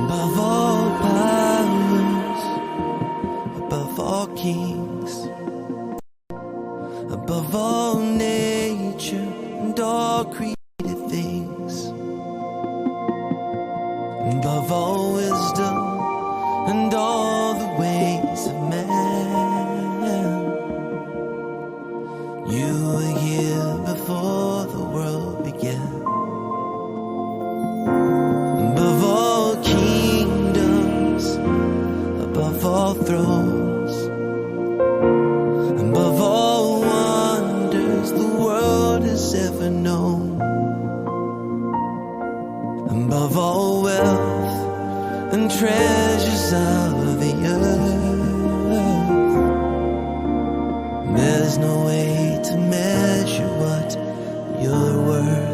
above all powers, above all kings, above all nature and all created things, above all wisdom and all the ways of man. You were here before the world began. Above all kingdoms, above all thrones, above all wonders the world has ever known, above all wealth and treasures of the earth. There's no way to measure what you're worth.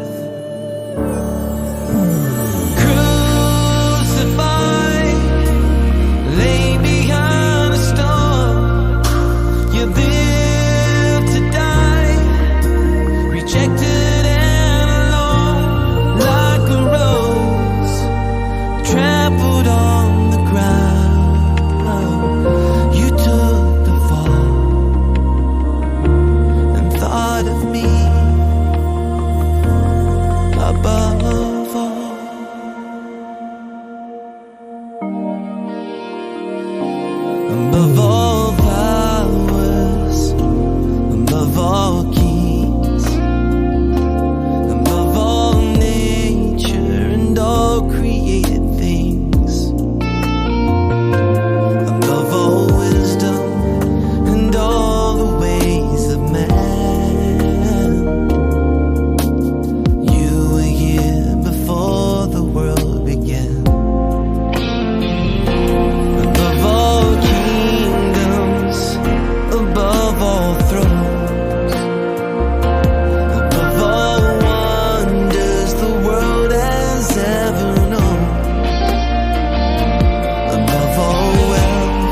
Crucified, laid behind a stone, you lived to die, rejected and alone, like a rose trampled on the ground. You took the fall and thought of me above all. Above all powers, above all kings, above all nature and all created things, above all wisdom and all the ways of man. You were here before the world began. Above all kingdoms, above all thrones, above all wonders the world has ever known, above all wealth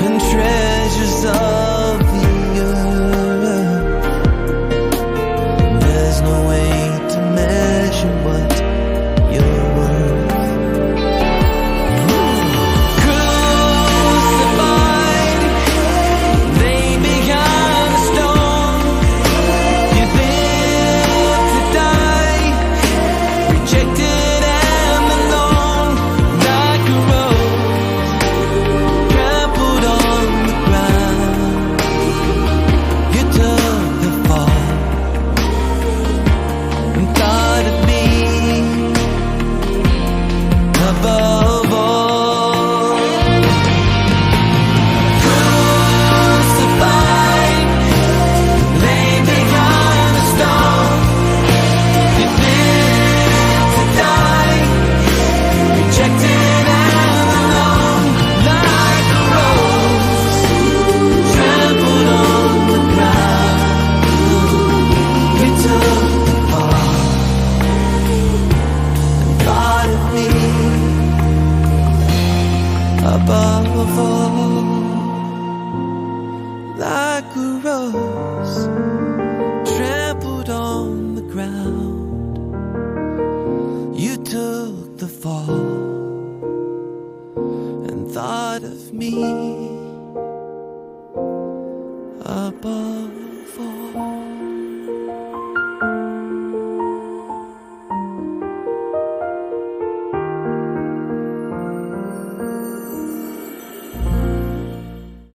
and treasures of the earth. There's no way to measure what you're worth. Crucified, laid behind a stone, you lived to die, rejected and alone, like a rose trampled on the ground. You took the fall and thought of me above all. Crucified, laid behind a stone, you lived to die, rejected and alone, like a rose trampled on the ground. You took the fall and thought of me above all. Like a rose trampled on the ground, you took the fall and thought of me